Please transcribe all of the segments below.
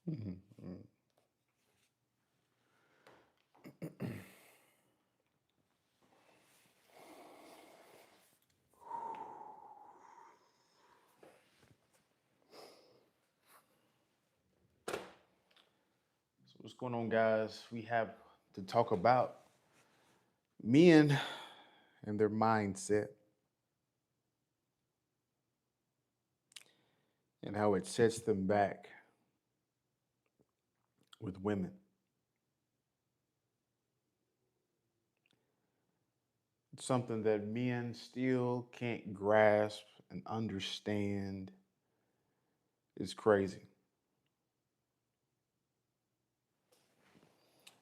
Mhm. So what's going on, guys? We have to talk about men and their mindset and how it sets them back with women. It's something that men still can't grasp and understand. It's crazy.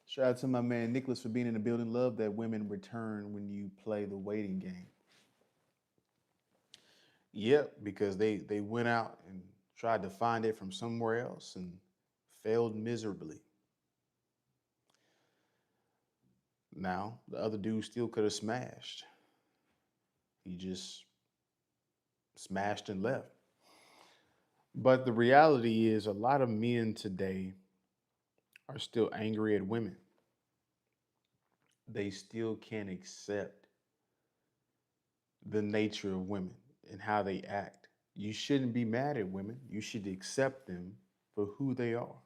Shout out to my man Nicholas for being in the building. Love that women return when you play the waiting game. Yep, because they went out and tried to find it from somewhere else and failed miserably. Now, the other dude still could have smashed. He just smashed and left. But the reality is, a lot of men today are still angry at women. They still can't accept the nature of women and how they act. You shouldn't be mad at women. You should accept them for who they are.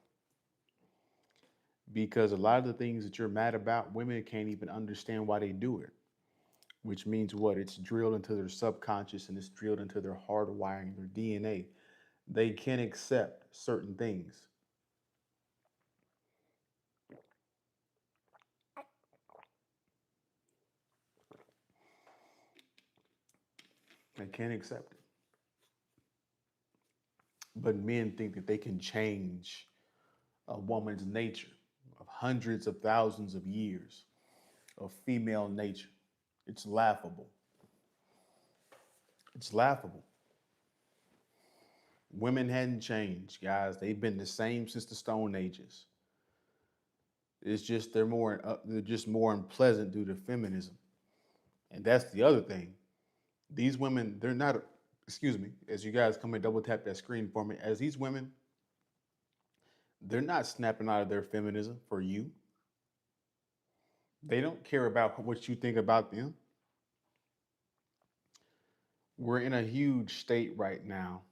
Because a lot of the things that you're mad about, women can't even understand why they do it. Which means what? It's drilled into their subconscious and it's drilled into their hardwiring, their DNA. They can accept certain things. They can't accept it. But men think that they can change a woman's nature of hundreds of thousands of years of female nature. It's laughable. It's laughable. Women hadn't changed, guys. They've been the same since the Stone Ages. It's just they're just more unpleasant due to feminism, and that's the other thing. These women, they're not. Excuse me, as you guys come and double tap that screen for me. As these women, they're not snapping out of their feminism for you. They don't care about what you think about them. We're in a huge state right now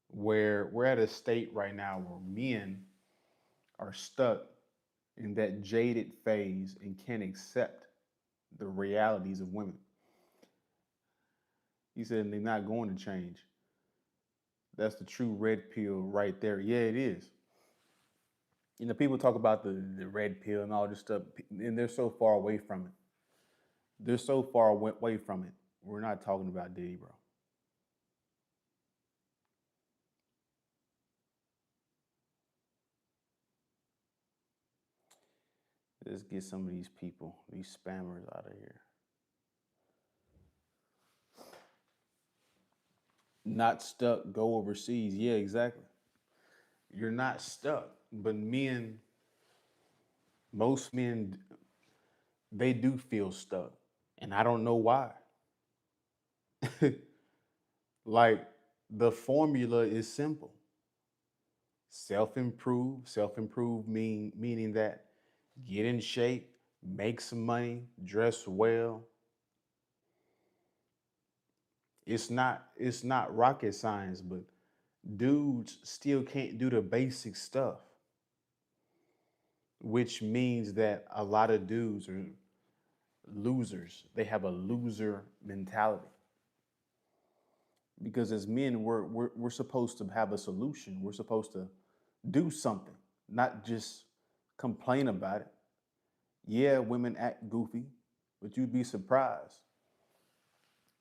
where we're at a state right now where men are stuck in that jaded phase and can't accept the realities of women. He said they're not going to change. That's the true red pill right there. Yeah, it is. You know, people talk about the red pill and all this stuff, and they're so far away from it. They're so far away from it. We're not talking about Diddy, bro. Let's get some of these people, these spammers out of here. Not stuck, go overseas. Yeah, exactly. You're not stuck. But men, most men, they do feel stuck. And I don't know why. Like, the formula is simple. Self-improve meaning that get in shape, make some money, dress well. It's not rocket science, but dudes still can't do the basic stuff, which means that a lot of dudes are losers. They have a loser mentality. Because as men, we're supposed to have a solution. We're supposed to do something, not just complain about it. Yeah, women act goofy, but you'd be surprised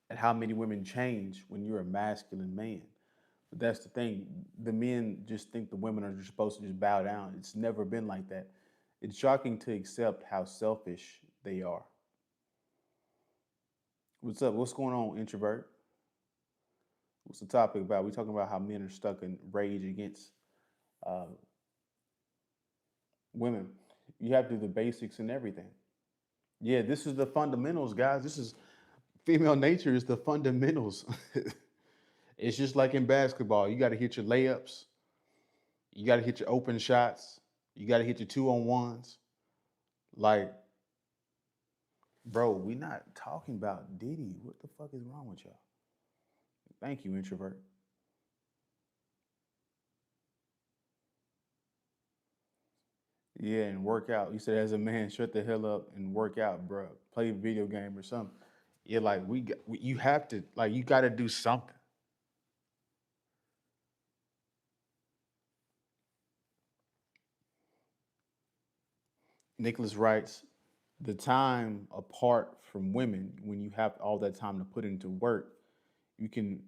at how many women change when you're a masculine man. But that's the thing. The men just think the women are just supposed to just bow down. It's never been like that. It's shocking to accept how selfish they are. What's up? What's going on, introvert? What's the topic about? We talking about how men are stuck in rage against uh, women. You have to do the basics and everything. Yeah, this is the fundamentals, guys. This is female nature is the fundamentals. It's just like in basketball. You got to hit your layups. You got to hit your open shots. You got to hit your 2-on-1s. Like, bro, we not talking about Diddy. What the fuck is wrong with y'all? Thank you, introvert. Yeah, and work out. You said as a man, shut the hell up and work out, bro. Play a video game or something. Yeah, like you have to, like, you got to do something. Nicholas writes, the time apart from women, when you have all that time to put into work, you can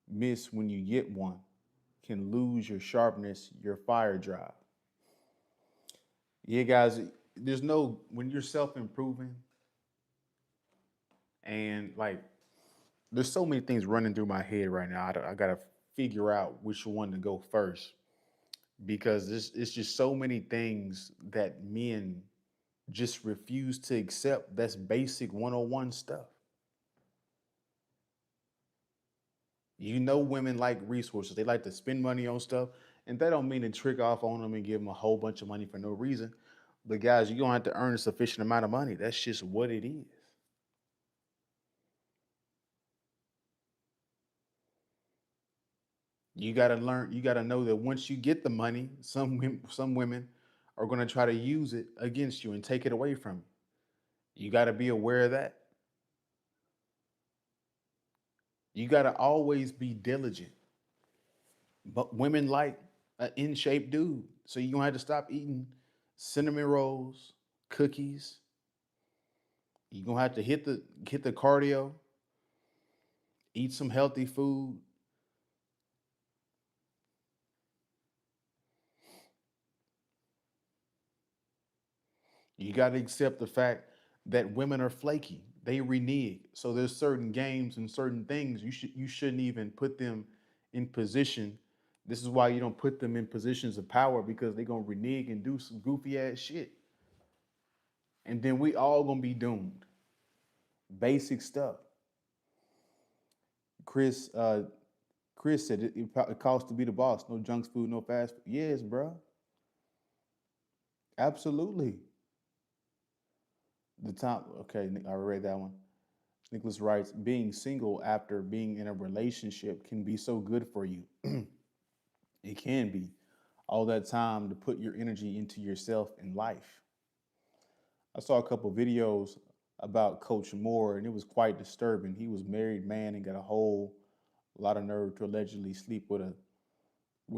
miss when you get one, can lose your sharpness, your fire drive. Yeah, guys, there's no, when you're self improving and like, there's so many things running through my head right now. I got to figure out which one to go first because it's just so many things that men just refuse to accept. That's basic 101 stuff. You know, women like resources. They like to spend money on stuff, and that don't mean to trick off on them and give them a whole bunch of money for no reason. But guys, you don't have to earn a sufficient amount of money. That's just what it is. You got to learn. You got to know that once you get the money, some women are going to try to use it against you and take it away from you. You got to be aware of that. You got to always be diligent. But women like an in shape dude, so you're gonna have to stop eating cinnamon rolls, cookies. You're gonna have to hit the cardio, eat some healthy food. You got to accept the fact that women are flaky. They renege. So there's certain games and certain things you shouldn't even put them in position. This is why you don't put them in positions of power because they're gonna renege and do some goofy ass shit. And then we all gonna be doomed. Basic stuff. Chris Chris said it costs to be the boss. No junk food, no fast food. Yes, bro. Absolutely. The top. Okay, I read that one. Nicholas writes, being single after being in a relationship can be so good for you. It can be. All that time to put your energy into yourself and life. I saw a couple videos about Coach Moore, and it was quite disturbing. He was a married man and got a whole lot of nerve to allegedly sleep with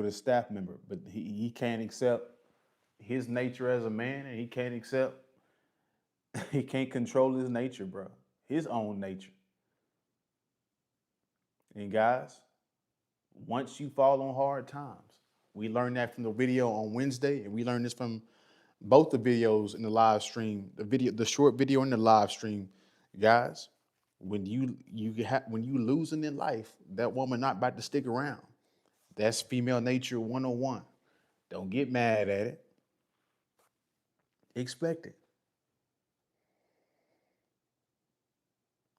a staff member, but he can't accept his nature as a man, and he can't accept he can't control his nature, bro. His own nature. And guys, once you fall on hard times, we learned that from the video on Wednesday, and we learned this from both the videos in the live stream, the short video in the live stream, guys. When you losing in life, that woman not about to stick around. That's female nature 101. Don't get mad at it. Expect it.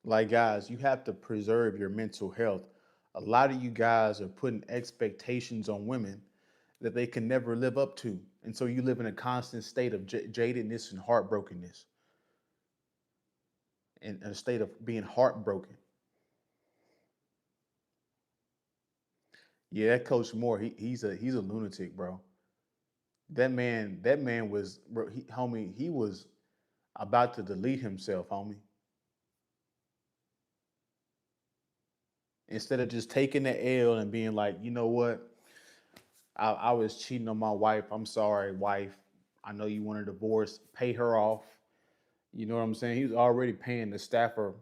Like, guys, you have to preserve your mental health. A lot of you guys are putting expectations on women that they can never live up to. And so you live in a constant state of jadedness and heartbrokenness, and a state of being heartbroken. Yeah, that Coach Moore, he's a lunatic, bro. That man was, bro, homie, he was about to delete himself, homie. Instead of just taking the L and being like, you know what, I was cheating on my wife. I'm sorry, wife. I know you want a divorce. Pay her off. You know what I'm saying? He was already paying the staffer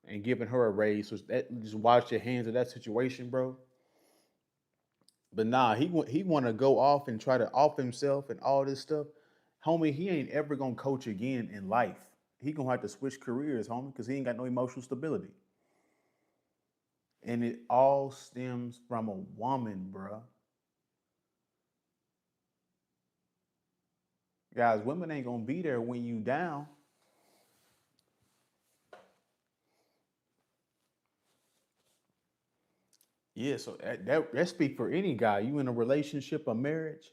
and giving her a raise. So that, just wash your hands of that situation, bro. But nah, he want to go off and try to off himself and all this stuff. Homie, he ain't ever gonna coach again in life. He gonna have to switch careers, homie, because he ain't got no emotional stability. And it all stems from a woman, bruh. Guys, women ain't gonna be there when you down. Yeah, so that speak for any guy. You in a relationship, a marriage.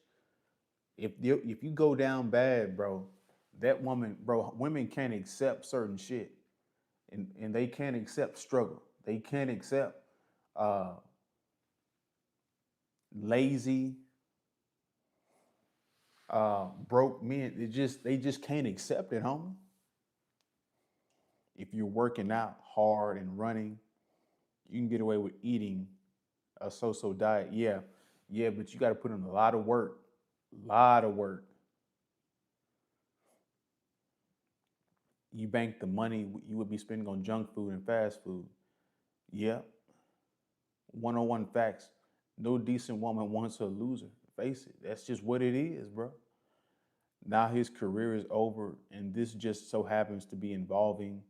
If you go down bad, bro, that woman, bro, women can't accept certain shit, and they can't accept struggle. They can't accept uh, lazy, broke men. They just can't accept it, homie. If you're working out hard and running, you can get away with eating a so-so diet. Yeah, yeah, but you got to put in a lot of work. Lot of work. You bank the money you would be spending on junk food and fast food. Yeah, 101 facts. No decent woman wants a loser. Face it. That's just what it is, bro. Now his career is over, and this just so happens to be involving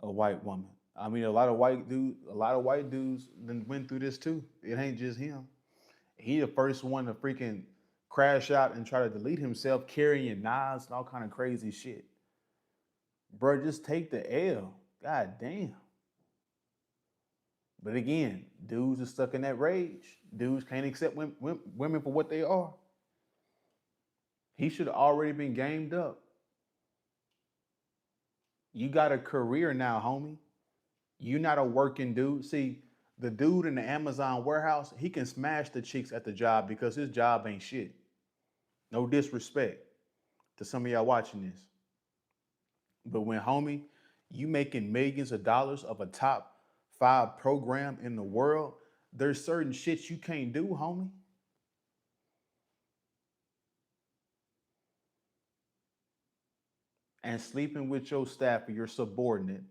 a white woman. I mean, a lot of white dudes then went through this too. It ain't just him. He the first one to freaking crash out and try to delete himself, carrying knives and all kind of crazy shit. Bro, just take the L. God damn. But again, dudes are stuck in that rage. Dudes can't accept women for what they are. He should have already been gamed up. You got a career now, homie. You're not a working dude. See, the dude in the Amazon warehouse, he can smash the chicks at the job because his job ain't shit. No disrespect to some of y'all watching this. But when, homie, you making millions of dollars of a top 5 program in the world, there's certain shit you can't do, homie. And sleeping with your staff or your subordinate,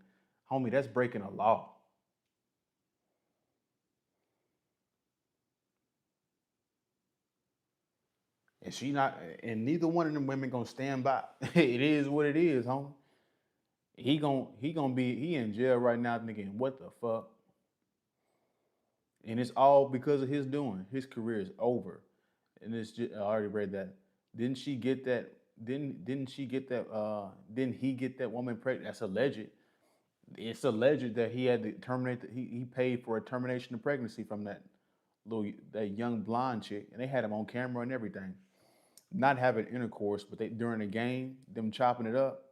homie, that's breaking a law. And she not, and neither one of them women gonna stand by. It is what it is, homie. He in jail right now thinking, what the fuck? And it's all because of his doing. His career is over. And it's just, I already read that. Didn't she get that? Didn't she get that? Didn't he get that woman pregnant? That's alleged. It's alleged that he had to terminate. He paid for a termination of pregnancy from that young blonde chick, and they had him on camera and everything. Not having intercourse, but they during the game, them chopping it up.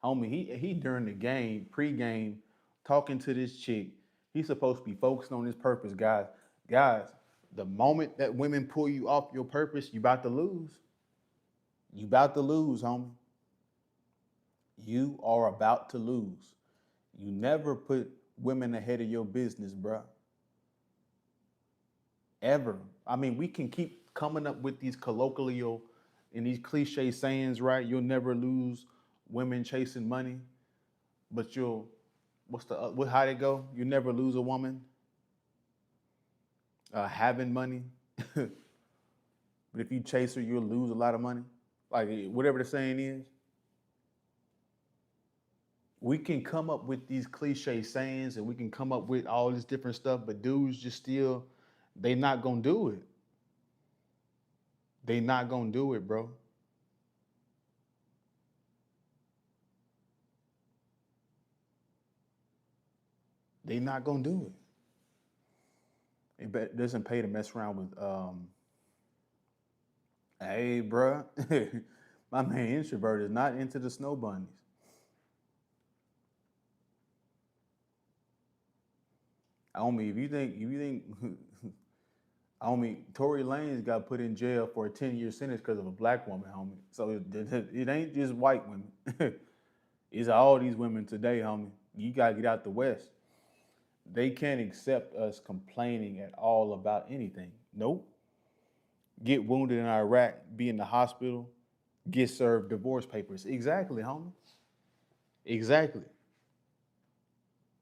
Homie, he during the game, pre-game, talking to this chick. He's supposed to be focused on his purpose, guys. Guys, the moment that women pull you off your purpose, you about to lose. You about to lose, homie. You are about to lose. You never put women ahead of your business, bruh. Ever. I mean, we can keep coming up with these colloquial and these cliche sayings, right? You'll never lose women chasing money, but how they go? You never lose a woman having money, but if you chase her, you'll lose a lot of money. Like whatever the saying is, we can come up with these cliche sayings and we can come up with all this different stuff, but dudes just still, they not gonna do it. They not gonna do it, bro. They not gonna do it. It doesn't pay to mess around with. Hey, bro, my man introvert is not into the snow bunnies. Homie, if you think, homie, Tory Lanez got put in jail for a 10-year sentence because of a black woman, homie. So it ain't just white women. It's all these women today, homie. You gotta get out the West. They can't accept us complaining at all about anything. Nope. Get wounded in Iraq, be in the hospital, get served divorce papers. Exactly, homie. Exactly.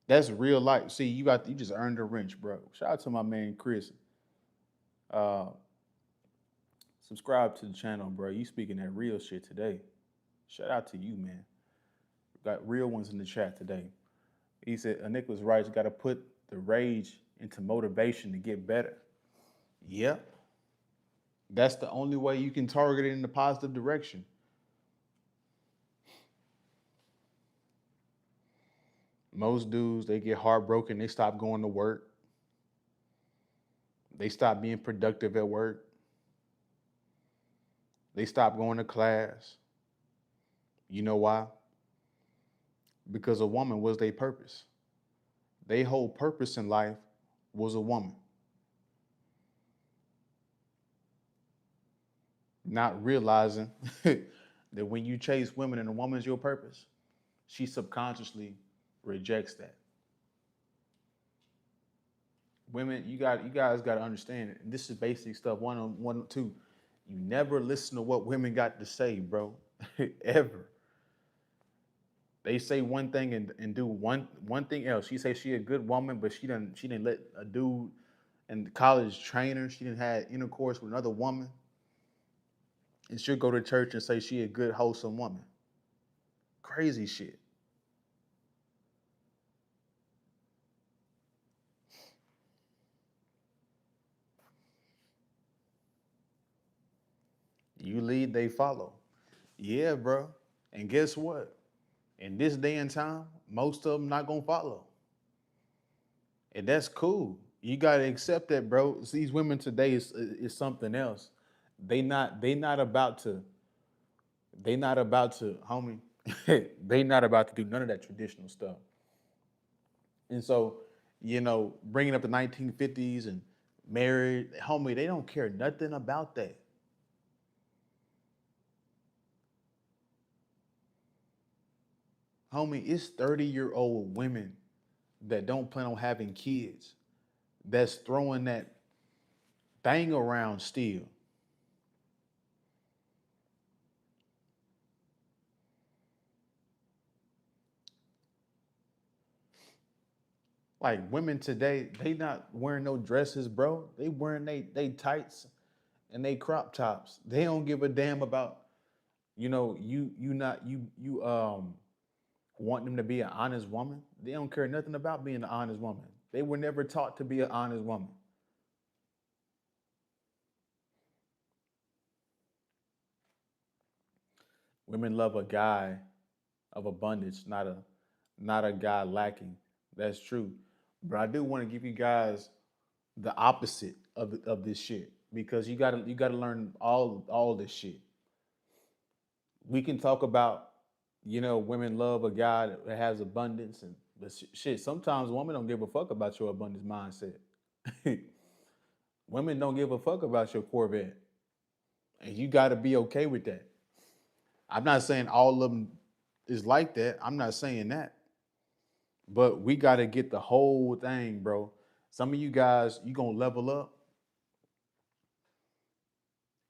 That's real life. See, you just earned a wrench, bro. Shout out to my man Chris. Uh, subscribe to the channel, bro. You speaking that real shit today. Shout out to you, man. Got real ones in the chat today. He said, Nicholas Wright's got to put the rage into motivation to get better. Yep. That's the only way you can target it in the positive direction. Most dudes, they get heartbroken, they stop going to work. They stop being productive at work. They stop going to class. You know why? Because a woman was their purpose. Their whole purpose in life was a woman. Not realizing that when you chase women and a woman's your purpose, she subconsciously rejects that. Women, you guys got to understand it. And this is basic stuff. One, two. You never listen to what women got to say, bro. Ever. They say one thing and do one thing else. She say she a good woman, but she didn't let a dude in college train her. She didn't have intercourse with another woman. And she'll go to church and say she a good, wholesome woman. Crazy shit. You lead, they follow. Yeah, bro. And guess what? In this day and time, most of them not gonna follow, and that's cool. You gotta accept that, bro. These women today is something else. They not about to homie. They not about to do none of that traditional stuff. And so, bringing up the 1950s and married, homie, they don't care nothing about that. Homie, it's 30-year-old women that don't plan on having kids that's throwing that thing around still. Like women today, they not wearing no dresses, bro. They wearing they tights and they crop tops. They don't give a damn about, you not you want them to be an honest woman. They don't care nothing about being an honest woman. They were never taught to be an honest woman. Women love a guy of abundance, not a guy lacking. That's true. But I do want to give you guys the opposite of this shit because you gotta learn all this shit. We can talk about women love a guy that has abundance and but shit. Sometimes women don't give a fuck about your abundance mindset. Women don't give a fuck about your Corvette, and you got to be okay with that. I'm not saying all of them is like that. I'm not saying that. But we got to get the whole thing, bro. Some of you guys, you going to level up,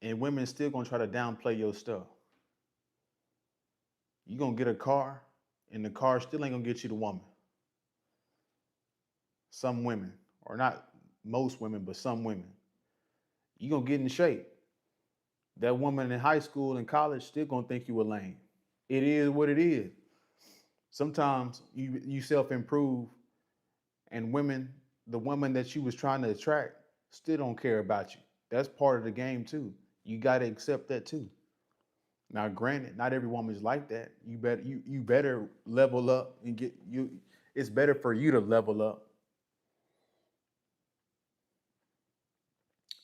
and women still going to try to downplay your stuff. You going to get a car, and the car still ain't going to get you the woman. Some women, or not most women, but some women. You going to get in shape. That woman in high school and college still going to think you a lame. It is what it is. Sometimes you self-improve, and the woman that you was trying to attract still don't care about you. That's part of the game too. You got to accept that too. Now, granted, not every woman is like that. You better level up and get you. It's better for you to level up,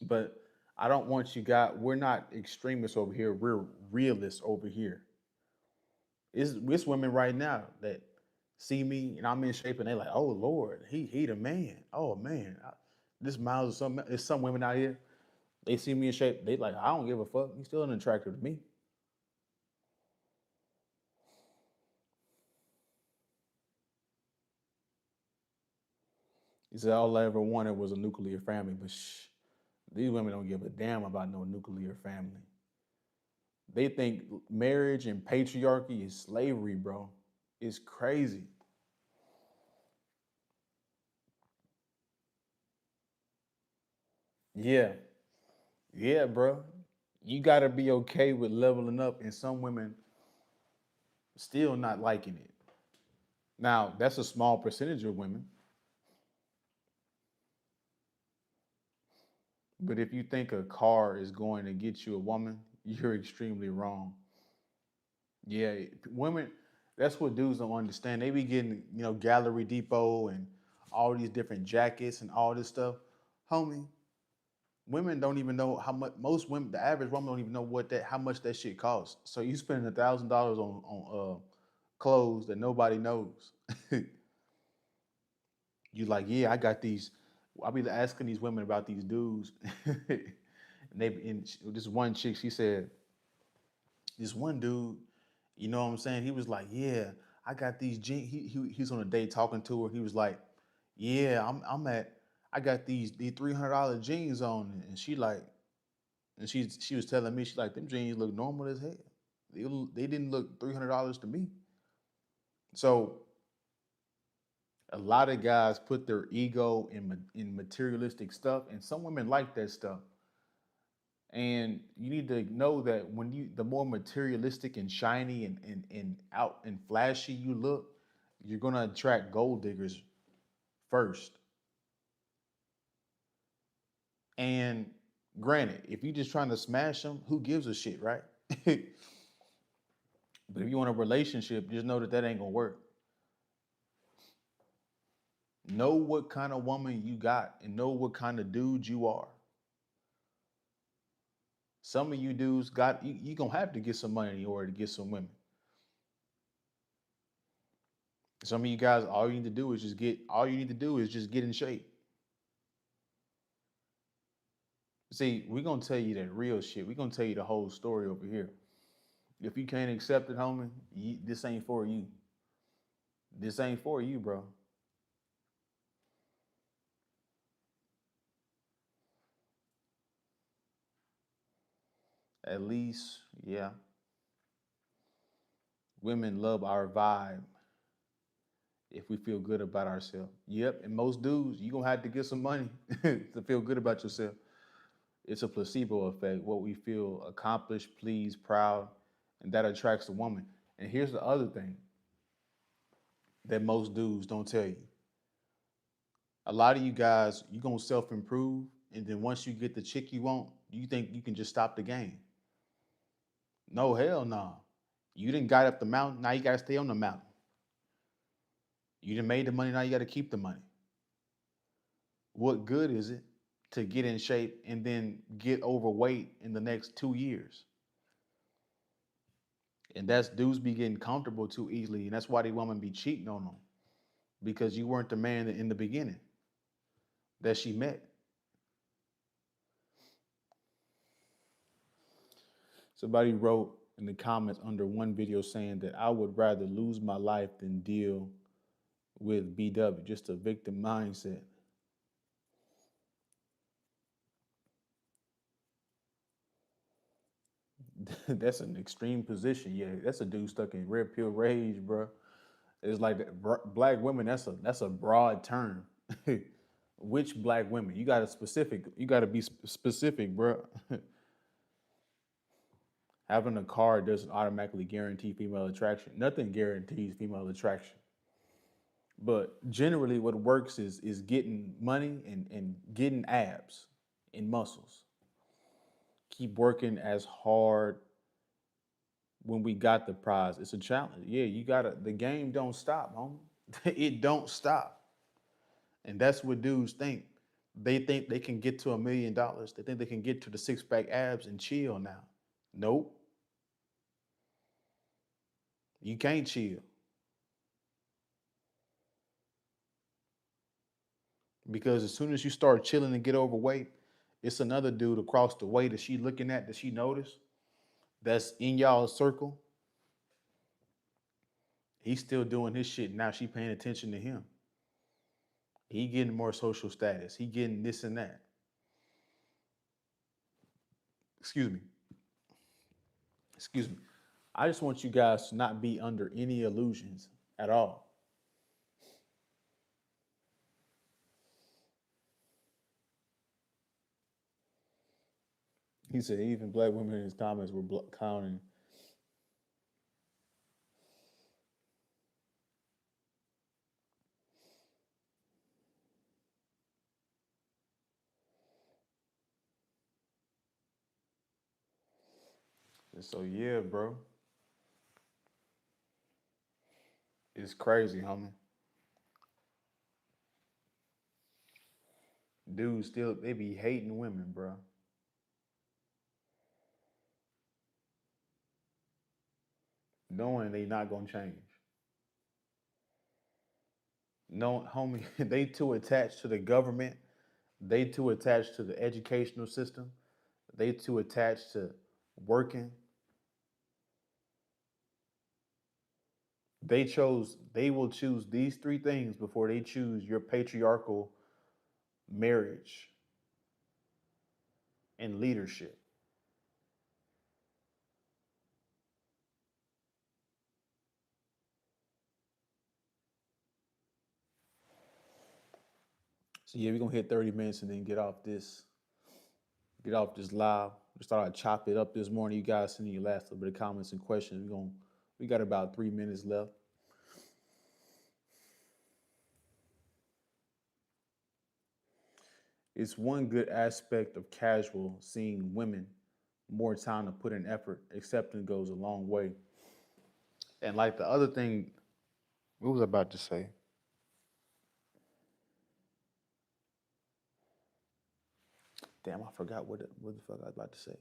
but I don't want you guys. We're not extremists over here. We're realists over here. It's women right now that see me and I'm in shape and they like, oh Lord, he the man. Oh man, this Miles is some. There's some women out here. They see me in shape. They like, I don't give a fuck. He's still an attractor to me. He said all I ever wanted was a nuclear family, but these women don't give a damn about no nuclear family. They think marriage and patriarchy is slavery, bro. It's crazy. Yeah, yeah, bro. You gotta be okay with leveling up, and some women still not liking it. Now, that's a small percentage of women, but if you think a car is going to get you a woman, you're extremely wrong. Yeah, women, that's what dudes don't understand. They be getting, Gallery Depot and all these different jackets and all this stuff. Homie, Women don't even know how much. Most women, the average woman, don't even know how much that shit costs. So you spending $1,000 on clothes that nobody knows. You like, yeah, I got these. I'll be asking these women about these dudes, and this one chick, she said, this one dude, you know what I'm saying? He was like, yeah, I got these jeans. He's on a date talking to her. He was like, yeah, I got these $300 jeans on, and she like, and she was telling me, she like, them jeans look normal as hell. They didn't look $300 to me. So a lot of guys put their ego in materialistic stuff, and some women like that stuff. And you need to know that the more materialistic and shiny and out and flashy you look, you're gonna attract gold diggers first. And granted, if you're just trying to smash them, who gives a shit, right? But if you want a relationship, just know that that ain't gonna work. Know what kind of woman you got and know what kind of dude you are. Some of you dudes got you gonna have to get some money in order to get some women. Some of you guys, all you need to do is just get in shape. See, we're gonna tell you that real shit. We're gonna tell you the whole story over here. If you can't accept it, homie, this ain't for you. This ain't for you, bro. At least, yeah, women love our vibe if we feel good about ourselves. Yep, and most dudes, you gonna have to get some money to feel good about yourself. It's a placebo effect. What we feel accomplished, pleased, proud, and that attracts the woman. And here's the other thing that most dudes don't tell you. A lot of you guys, you gonna self improve, and then once you get the chick you want, you think you can just stop the game. No, hell no. Nah. You didn't got up the mountain. Now you gotta stay on the mountain. You done made the money. Now you gotta keep the money. What good is it to get in shape and then get overweight in the next 2 years? And that's dudes be getting comfortable too easily, and that's why they women be cheating on them because you weren't the man in the beginning that she met. Somebody wrote in the comments under one video saying that I would rather lose my life than deal with BW, just a victim mindset. That's an extreme position. Yeah, that's a dude stuck in red pill rage, bro. It's like black women. That's a broad term. Which black women? You got to specific. You got to be specific, bro. Having a car doesn't automatically guarantee female attraction. Nothing guarantees female attraction. But generally, what works is getting money and getting abs and muscles. Keep working as hard when we got the prize. It's a challenge. Yeah, you gotta. The game don't stop, homie. It don't stop, and that's what dudes think. They think they can get to $1 million. They think they can get to the six pack abs and chill now. Nope, you can't chill because as soon as you start chilling and get overweight, it's another dude across the way that she looking at that she noticed that's in y'all's circle. He's still doing his shit. Now she paying attention to him. He getting more social status. He getting this and that. Excuse me. Excuse me. I just want you guys to not be under any illusions at all. He said even black women in his comments were counting. And so yeah, bro, it's crazy, homie. Dudes still they be hating women, bro, knowing they not gonna change. No, homie, they too attached to the government. They too attached to the educational system. They too attached to working. They will choose these three things before they choose your patriarchal marriage and leadership. So yeah, we're gonna hit 30 minutes and then get off this live. Just thought I'd chop it up this morning. You guys send in your last little bit of comments and questions. We got about 3 minutes left. It's one good aspect of casual seeing women more time to put in effort. Acceptance goes a long way. And like the other thing, what was I about to say? Damn, I forgot what the fuck I was about to say.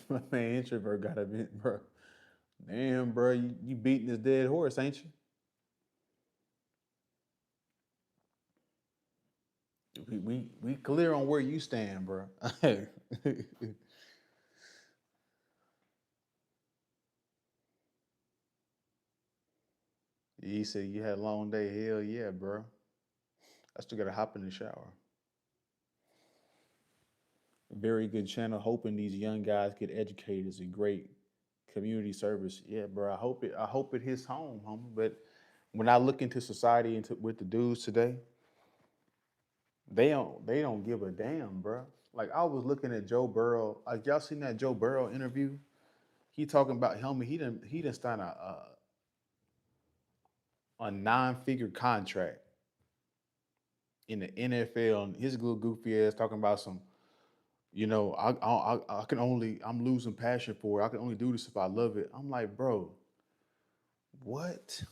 My man introvert got a bit, bro. Damn, bro, you beating this dead horse, ain't you? We clear on where you stand, bro. He said you had a long day. Hell yeah, bro. I still gotta hop in the shower. Very good channel. Hoping these young guys get educated is a great community service. Yeah, bro. I hope it hits home, homie. But when I look into society into with the dudes today, they don't give a damn, bro. Like I was looking at Joe Burrow. Like y'all seen that Joe Burrow interview? He talking about homie. He didn't sign a 9-figure contract in the NFL. And his little goofy ass talking about some. I can only I'm losing passion for it. I can only do this if I love it. I'm like, bro, what?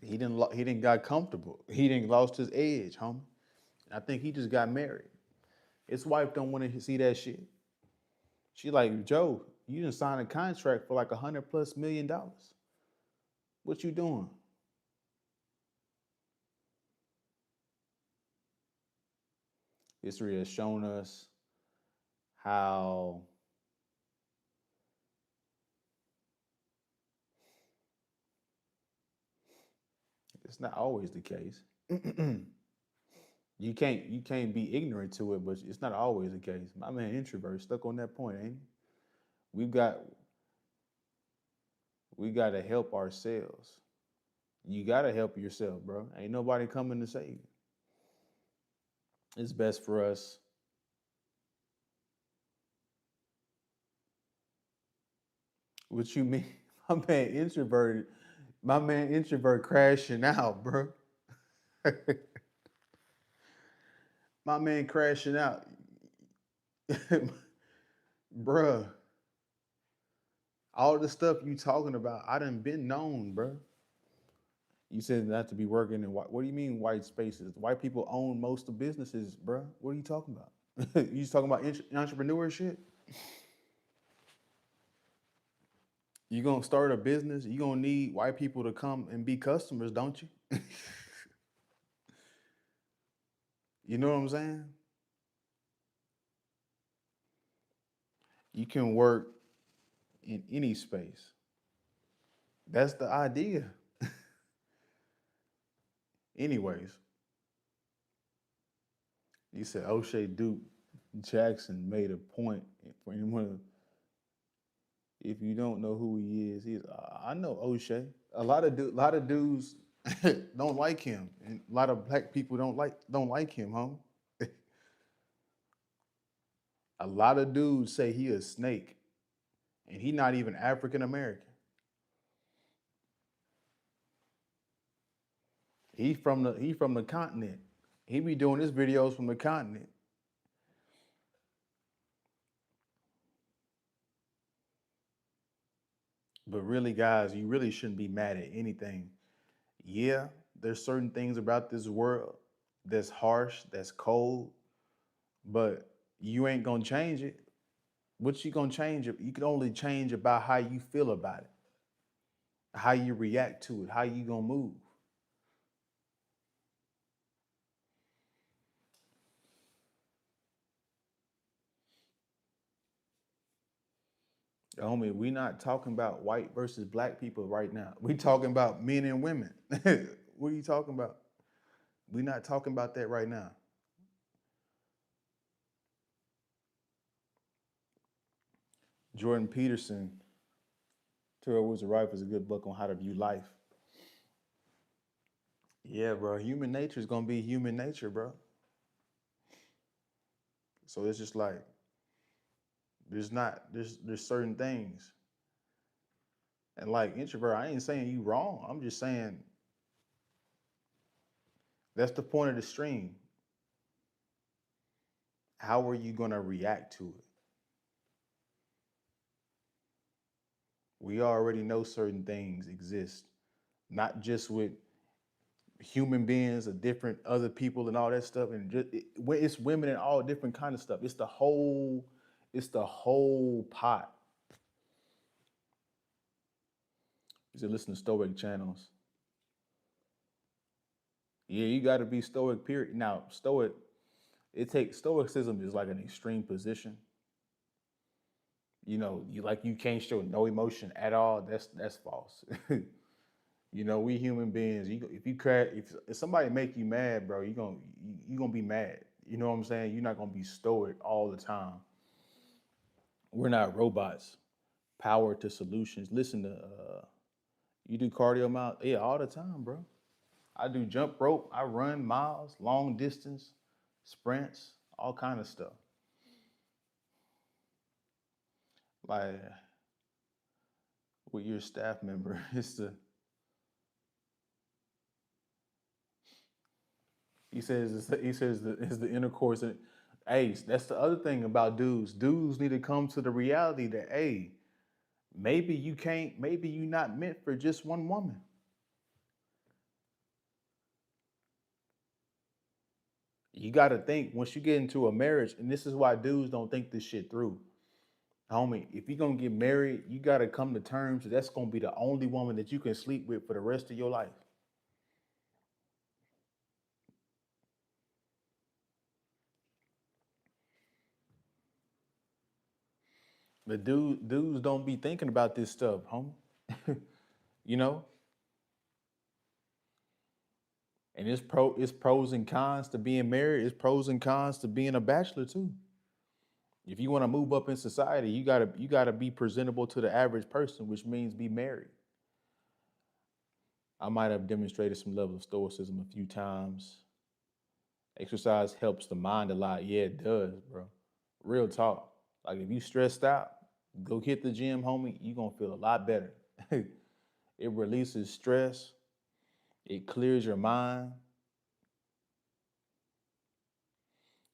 He didn't got comfortable. He didn't lost his edge, homie. I think he just got married. His wife don't want to see that shit. She like, Joe, you didn't sign a contract for like $100+ million. What you doing? History has shown us how it's not always the case. You can't be ignorant to it, but it's not always the case. My man introvert stuck on that point, ain't he? We've got we gotta help ourselves. You gotta help yourself, bro. Ain't nobody coming to save you. It's best for us. What you mean? My man introverted. My man introvert crashing out, bro. My man crashing out, bruh. All the stuff you talking about, I done been known, bruh. You said not to be working in white. What do you mean white spaces? White people own most of businesses, bruh. What are you talking about? You just talking about entrepreneurship? You gonna start a business? You gonna need white people to come and be customers, don't you? You know what I'm saying? You can work in any space. That's the idea. Anyways, you said O'Shea Duke Jackson made a point for anyone. If you don't know who he is, I know O'Shea. Lot of dudes don't like him, and a lot of black people don't like him, huh? A lot of dudes say he a snake, and he not even African American. He from the continent. He be doing his videos from the continent. But really, guys, you really shouldn't be mad at anything. Yeah, there's certain things about this world that's harsh, that's cold, but you ain't gonna change it. What you gonna change it? You can only change about how you feel about it, how you react to it, how you gonna move. Homie, we not talking about white versus black people right now. We talking about men and women. What are you talking about? We not talking about that right now. Jordan Peterson, Terrell Woods and Rife is a good book on how to view life. Yeah, bro. Human nature is gonna be human nature, bro. So it's just like there's certain things. And like introvert, I ain't saying you wrong. I'm just saying that's the point of the stream. How are you gonna react to it? We already know certain things exist, not just with human beings or different other people and all that stuff, and just it's women and all different kind of stuff. It's the whole pot. You should listen to Stoic channels. Yeah, you got to be Stoic. Period. Now, Stoicism is like an extreme position. You can't show no emotion at all. That's false. We human beings. If you crack, if somebody make you mad, bro, you gonna be mad. You know what I'm saying? You're not gonna be stoic all the time. We're not robots. Power to solutions. Listen to you do cardio miles, yeah, all the time, bro. I do jump rope. I run miles, long distance, sprints, all kind of stuff. Like with your staff member, he says the intercourse. And hey, that's the other thing about dudes. Dudes need to come to the reality that hey, maybe you can't, maybe you're not meant for just one woman. You got to think once you get into a marriage, and this is why dudes don't think this shit through. Homie, if you're gonna get married, you gotta come to terms that that's gonna be the only woman that you can sleep with for the rest of your life. The dudes don't be thinking about this stuff, homie. you know, and it's pros and cons to being married. It's pros and cons to being a bachelor too. If you want to move up in society, you gotta be presentable to the average person, which means be married. I might have demonstrated some level of stoicism a few times. Exercise helps the mind a lot. Yeah, it does, bro. Real talk. Like if you stressed out, go hit the gym, homie. You gonna feel a lot better. It releases stress. It clears your mind.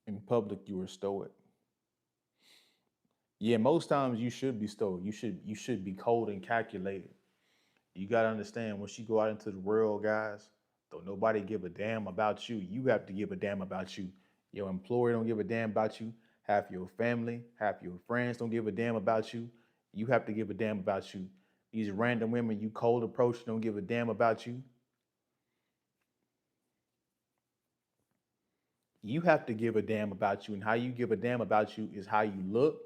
In public, you are stoic. Yeah, most times you should be stoic. You should be cold and calculated. You gotta understand once you go out into the world, guys, don't nobody give a damn about you. You have to give a damn about you. Your employer don't give a damn about you. Half your family, half your friends don't give a damn about you. You have to give a damn about you. These random women you cold approach don't give a damn about you. You have to give a damn about you. And how you give a damn about you is how you look,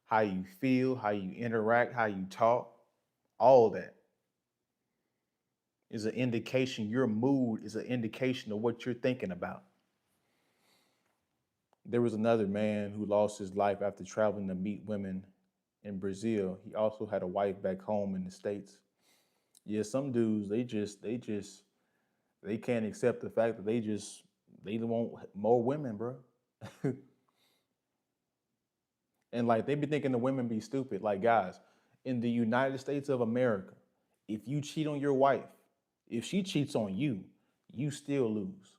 how you feel, how you interact, how you talk. All that is an indication. Your mood is an indication of what you're thinking about. There was another man who lost his life after traveling to meet women in Brazil. He also had a wife back home in the States. Yeah, some dudes, they can't accept the fact that they want more women, bro. And like they be thinking the women be stupid. Like guys, in the United States of America, if you cheat on your wife, if she cheats on you, you still lose.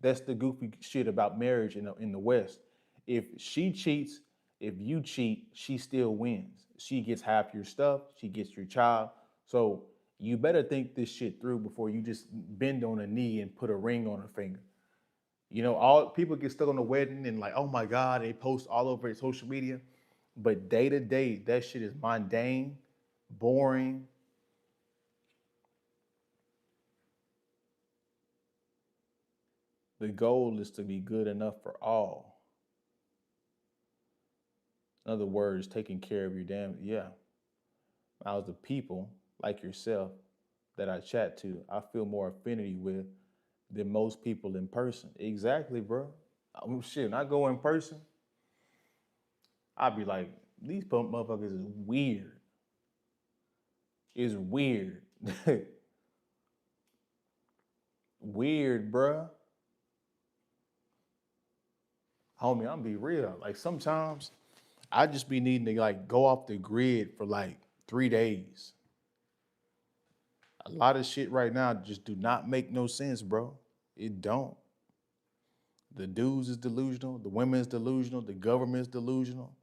That's the goofy shit about marriage in the West. If she cheats, if you cheat, she still wins. She gets half your stuff, she gets your child. So you better think this shit through before you just bend on a knee and put a ring on her finger. All people get stuck on the wedding and like, oh my God, they post all over social media. But day to day, that shit is mundane, boring. The goal is to be good enough for all. In other words, taking care of your damn, yeah. Out of the people like yourself that I chat to, I feel more affinity with than most people in person. Exactly, bro. Shit, when I go in person, I'd be like, these motherfuckers is weird. It's weird. Weird, bruh. Homie, I'm be real. Like sometimes I just be needing to like go off the grid for like 3 days. A lot of shit right now just do not make no sense, bro. It don't. The dudes is delusional, the women is delusional, the government is delusional.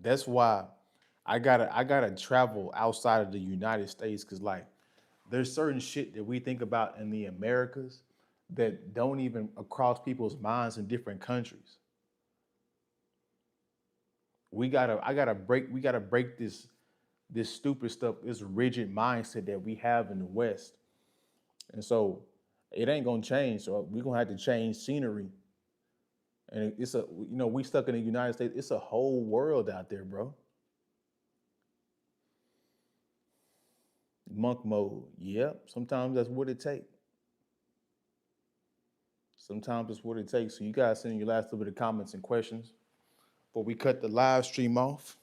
That's why I gotta travel outside of the United States because like there's certain shit that we think about in the Americas that don't even across people's minds in different countries. We gotta break this stupid stuff, this rigid mindset that we have in the West. And so it ain't gonna change. So we're gonna have to change scenery. And it's we stuck in the United States. It's a whole world out there, bro. Monk mode. Yep. Sometimes that's what it takes. Sometimes it's what it takes. So you guys send your last little bit of comments and questions before we cut the live stream off.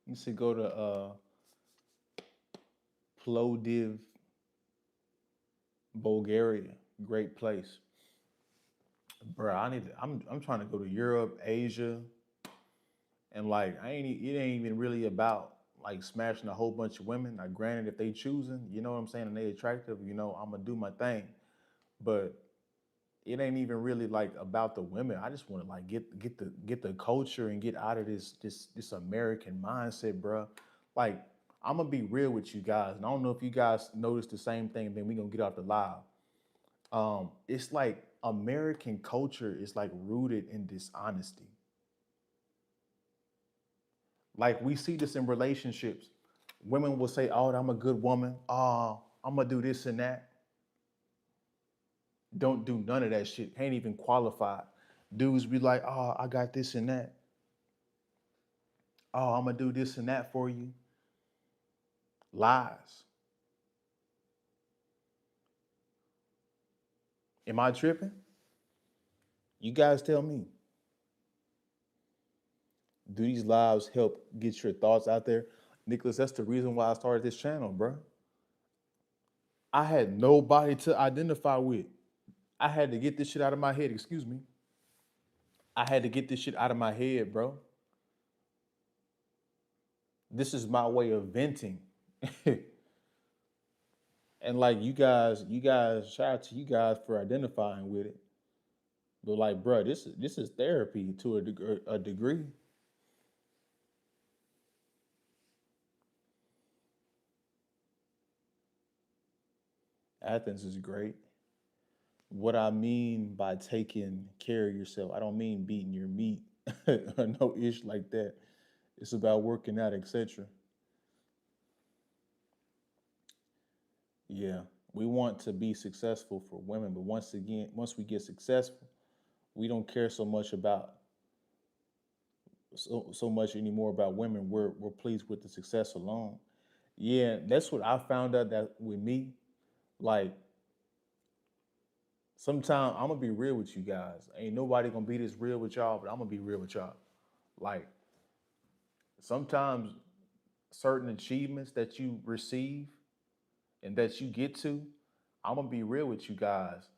You should go to Plodiv, Bulgaria. Great place. Bro, I'm trying to go to Europe, Asia, and like it ain't even really about like smashing a whole bunch of women. Now, granted, if they choosing, you know what I'm saying, and they attractive, I'm gonna do my thing. But it ain't even really like about the women. I just want to like get the culture and get out of this American mindset, bro. Like I'm gonna be real with you guys, and I don't know if you guys notice the same thing. Then we gonna get off the live. It's like American culture is like rooted in dishonesty. Like we see this in relationships. Women will say, "Oh, I'm a good woman. Oh, I'm gonna do this and that." Don't do none of that shit. Can't even qualify. Dudes be like, "Oh, I got this and that. Oh, I'm gonna do this and that for you." Lies. Am I tripping? You guys tell me. Do these lives help get your thoughts out there? Nicholas, that's the reason why I started this channel, bro. I had nobody to identify with. I had to get this shit out of my head. Excuse me. I had to get this shit out of my head, bro. This is my way of venting. And like you guys, shout out to you guys for identifying with it. But like, bro, this is therapy to a degree. Athens is great. What I mean by taking care of yourself, I don't mean beating your meat or no ish like that. It's about working out, etc. Yeah, we want to be successful for women, but once we get successful, we don't care so much about so much anymore about women. We're pleased with the success alone. Yeah, that's what I found out that with me, like sometimes I'm gonna be real with you guys. Ain't nobody gonna be this real with y'all, but I'm gonna be real with y'all. Like sometimes certain achievements that you receive and that you get to, I'm gonna be real with you guys.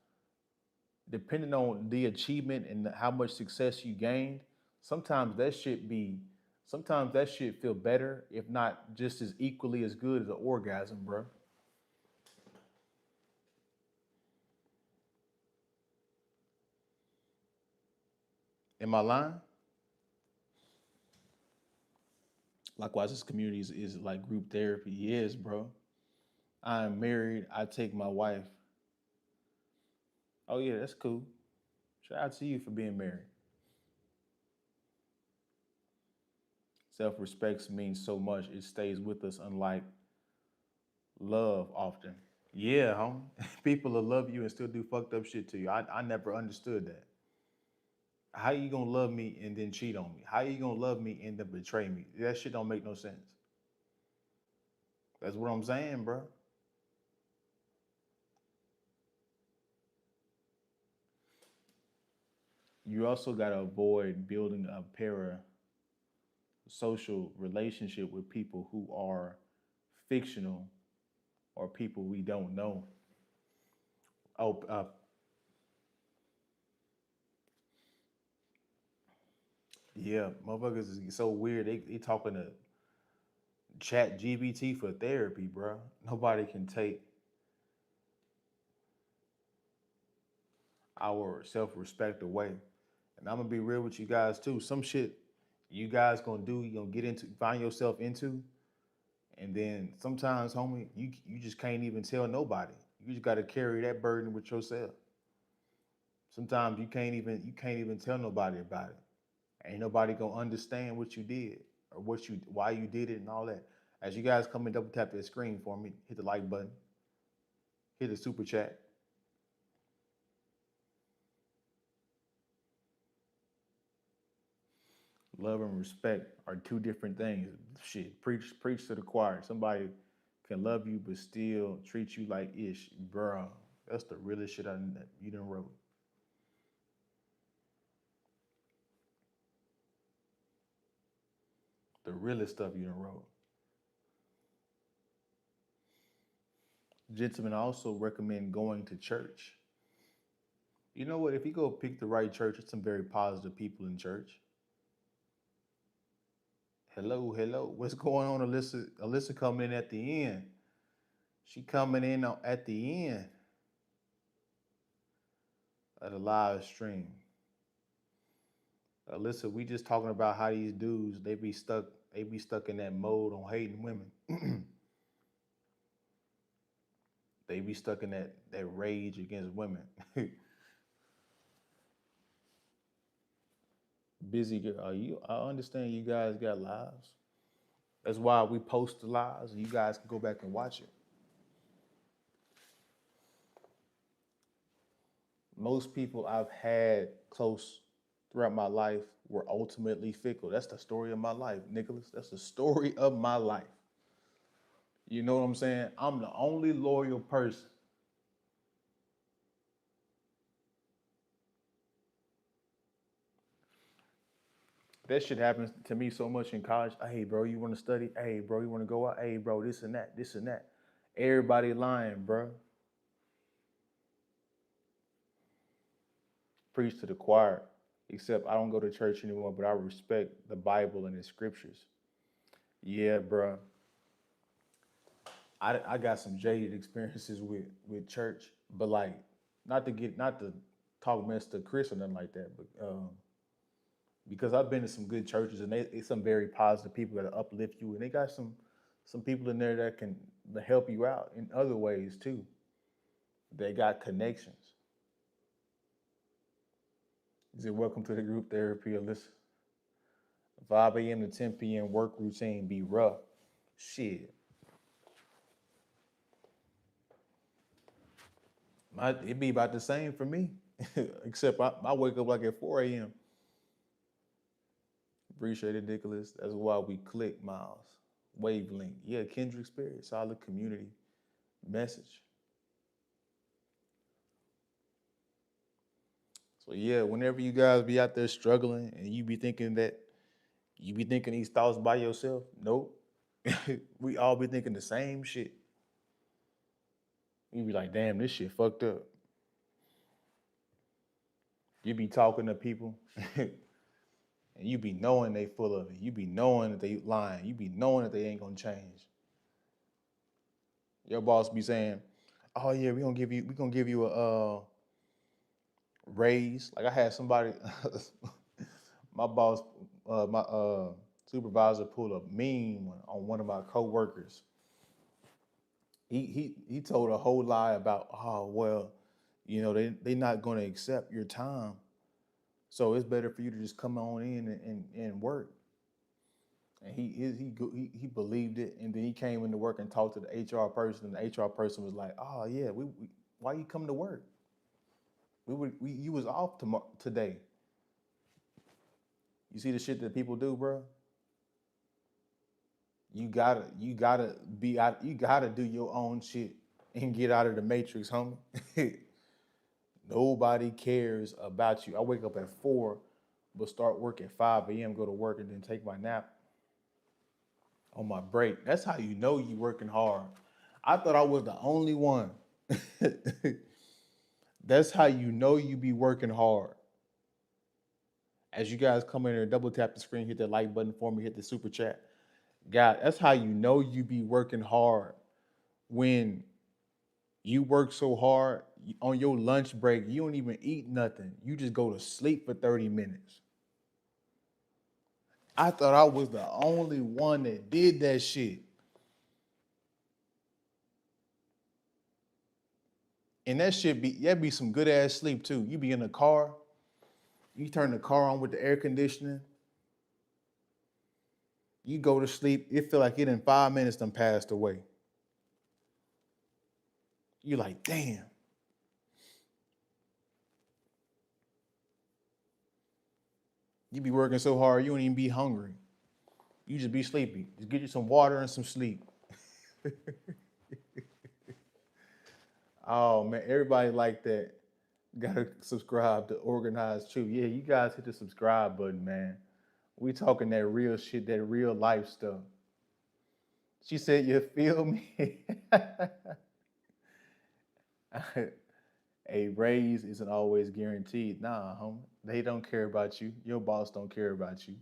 Depending on the achievement and how much success you gained, sometimes that shit be, sometimes that shit feel better, if not just as equally as good as an orgasm, bro. Am I lying? Likewise, this community is like group therapy. Yes, bro. I am married. I take my wife. Oh yeah, that's cool. Shout out to you for being married. Self-respect means so much. It stays with us, unlike love often. Yeah, homie. People will love you and still do fucked up shit to you. I never understood that. How you gonna love me and then cheat on me? How you gonna love me and then betray me? That shit don't make no sense. That's what I'm saying, bro. You also gotta avoid building a social relationship with people who are fictional or people we don't know. Oh, yeah, motherfuckers is so weird. They talking to Chat GBT for therapy, bro. Nobody can take our self respect away. And I'm gonna be real with you guys too. Some shit you guys gonna do, you gonna get into, find yourself into, and then sometimes, homie, you just can't even tell nobody. You just gotta carry that burden with yourself. Sometimes you can't even tell nobody about it. Ain't nobody gonna understand what you did or why you did it and all that. As you guys come and double tap that screen for me, hit the like button, hit the super chat. Love and respect are two different things. Shit, preach to the choir. Somebody can love you but still treat you like ish, bro. That's the realest shit you done wrote. The realest stuff you done wrote. Gentlemen, I also recommend going to church. You know what? If you go pick the right church, there's some very positive people in church. Hello, hello. What's going on, Alyssa? Alyssa coming in at the end. She coming in at the end of the live stream. Alyssa, we just talking about how these dudes they be stuck in that mode on hating women. They be stuck in that rage against women. Busy girl, you I understand you guys got lives. That's why we post the lives and you guys can go back and watch it. Most people I've had close throughout my life were ultimately fickle. That's the story of my life, Nicholas. That's the story of my life. You know what I'm saying? I'm the only loyal person. That shit happens to me so much in college. Hey, bro, you want to study? Hey, bro, you want to go out? Hey, bro, this and that, this and that. Everybody lying, bro. Preach to the choir. Except I don't go to church anymore, but I respect the Bible and the scriptures. Yeah, bro. I got some jaded experiences with church, but like not to talk mess to Chris or nothing like that, but because I've been to some good churches and they some very positive people that uplift you, and they got some people in there that can help you out in other ways too. They got connections. He said, "Welcome to the group therapy, Alyssa. 5 a.m. to 10 p.m. work routine be rough. Shit, it be about the same for me, except I wake up like at 4 a.m. Appreciate it, Nicholas. That's why we click, Miles. Wavelength. Yeah, Kendrick Spirit. Solid community message. So yeah, whenever you guys be out there struggling and you be thinking these thoughts by yourself, nope. We all be thinking the same shit. You be like, damn, this shit fucked up. You be talking to people and you be knowing they full of it. You be knowing that they lying. You be knowing that they ain't gonna change. Your boss be saying, "Oh yeah, we gonna give you a raise." Like I had somebody, my boss, my supervisor pulled a meme on one of my coworkers. He told a whole lie about, oh well, they not gonna accept your time, so it's better for you to just come on in and work. And he believed it, and then he came into work and talked to the HR person, and the HR person was like, "Oh yeah, we why you come to work? You was off today. You see the shit that people do, bro. You gotta be out. You gotta do your own shit and get out of the matrix, homie. Nobody cares about you. I wake up at 4, but start work at 5 a.m. Go to work and then take my nap on my break. That's how you know you working hard. I thought I was the only one. That's how you know you be working hard. As you guys come in here, double tap the screen, hit that like button for me, hit the super chat. God, that's how you know you be working hard. When you work so hard on your lunch break, you don't even eat nothing. You just go to sleep for 30 minutes. I thought I was the only one that did that shit. And that be some good ass sleep too. You be in the car, you turn the car on with the air conditioning, you go to sleep, it feel like it in 5 minutes done passed away. You like, damn. You be working so hard, you don't even be hungry. You just be sleepy. Just get you some water and some sleep. Oh man, everybody like that. Gotta subscribe to Organized Truth. Yeah, you guys hit the subscribe button, man. We talking that real shit, that real life stuff. She said, "You feel me?" A raise isn't always guaranteed. Nah, homie. They don't care about you. Your boss don't care about you.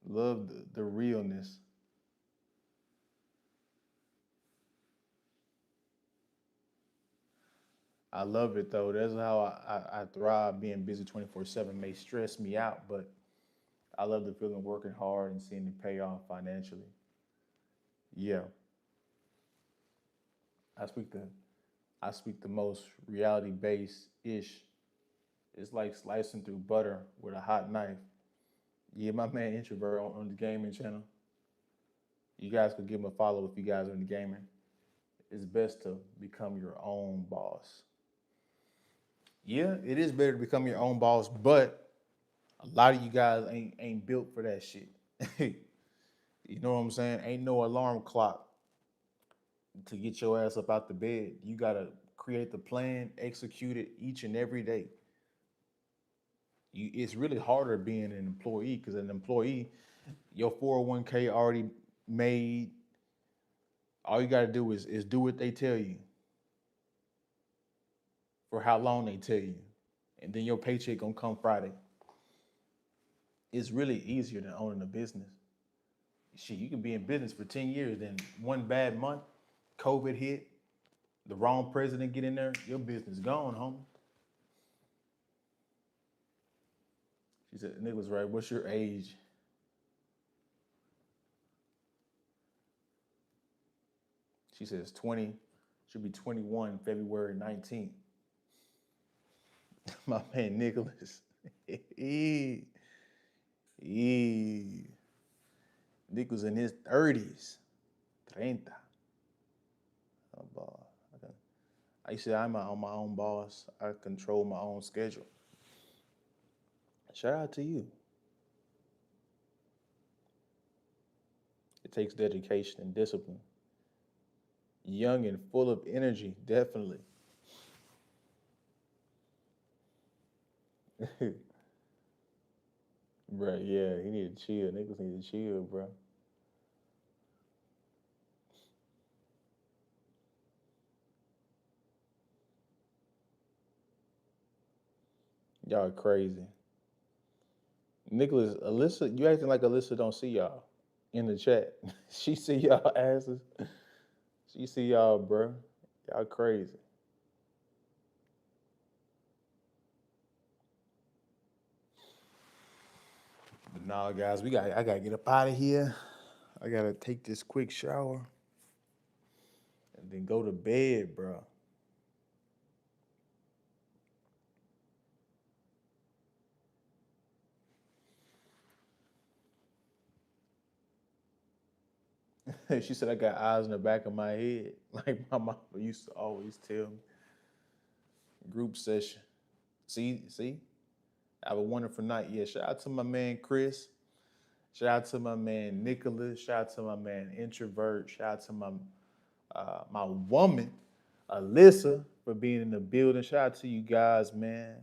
Love the realness. I love it though. That's how I thrive. Being busy 24/7 may stress me out, but I love the feeling working hard and seeing it pay off financially. Yeah, I speak the I speak the most reality based ish. It's like slicing through butter with a hot knife. Yeah, my man Introvert on the gaming channel. You guys could give him a follow if you guys are in the gaming. It's best to become your own boss. Yeah, it is better to become your own boss, but a lot of you guys ain't built for that shit. You know what I'm saying? Ain't no alarm clock to get your ass up out the bed. You gotta create the plan, execute it each and every day. It's really harder being an employee because an employee, your 401k already made. All you gotta do is do what they tell you for how long they tell you, and then your paycheck gonna come Friday. It's really easier than owning a business. Shit, you can be in business for 10 years, then one bad month, COVID hit, the wrong president get in there, your business gone, homie. She said, Nick was right. What's your age? She says 20, should be 21, February 19th. My man Nicholas. Nick was in his 30s. 30. Oh, boy. I used to say I'm my own boss. I control my own schedule. Shout out to you. It takes dedication and discipline. Young and full of energy, definitely. Bro, yeah, he need to chill. Niggas need to chill, bro. Y'all crazy. Nicholas, Alyssa, you acting like Alyssa don't see y'all in the chat. She see y'all asses. She see y'all, bro. Y'all crazy. But nah, guys, I gotta get up out of here. I gotta take this quick shower and then go to bed, bro. She said I got eyes in the back of my head, like my mama used to always tell me. Group session. See, have a wonderful night. Yeah, shout out to my man Chris. Shout out to my man Nicholas. Shout out to my man Introvert. Shout out to my woman Alyssa for being in the building. Shout out to you guys, man,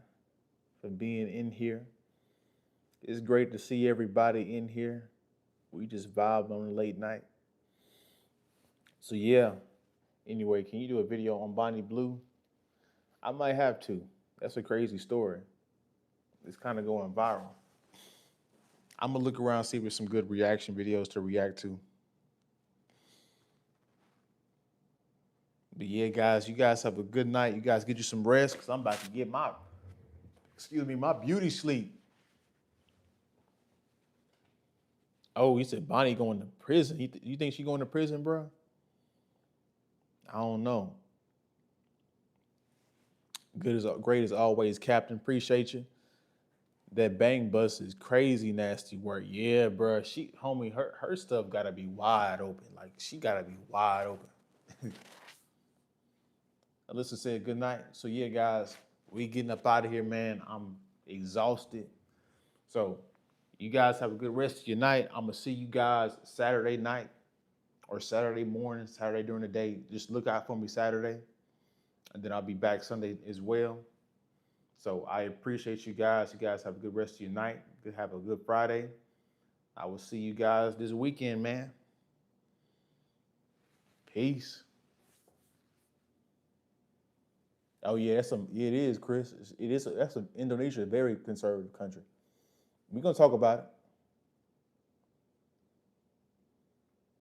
for being in here. It's great to see everybody in here. We just vibed on a late night. So yeah. Anyway, can you do a video on Bonnie Blue? I might have to. That's a crazy story. It's kind of going viral. I'm gonna look around see if there's some good reaction videos to react to. But yeah, guys, you guys have a good night. You guys get you some rest because I'm about to get my beauty sleep. Oh, he said Bonnie going to prison. You think she going to prison, bro? I don't know. Good as great as always, Captain. Appreciate you. That bang bus is crazy nasty work. Yeah, bro. She homie, her stuff gotta be wide open. Like she gotta be wide open. Alyssa said good night. So yeah, guys, we getting up out of here, man. I'm exhausted. So you guys have a good rest of your night. I'm gonna see you guys Saturday night or Saturday morning, Saturday during the day. Just look out for me Saturday. And then I'll be back Sunday as well. So I appreciate you guys. You guys have a good rest of your night. Have a good Friday. I will see you guys this weekend, man. Peace. Oh yeah, it is, Chris. It is. That's Indonesia, a very conservative country. We're gonna talk about it.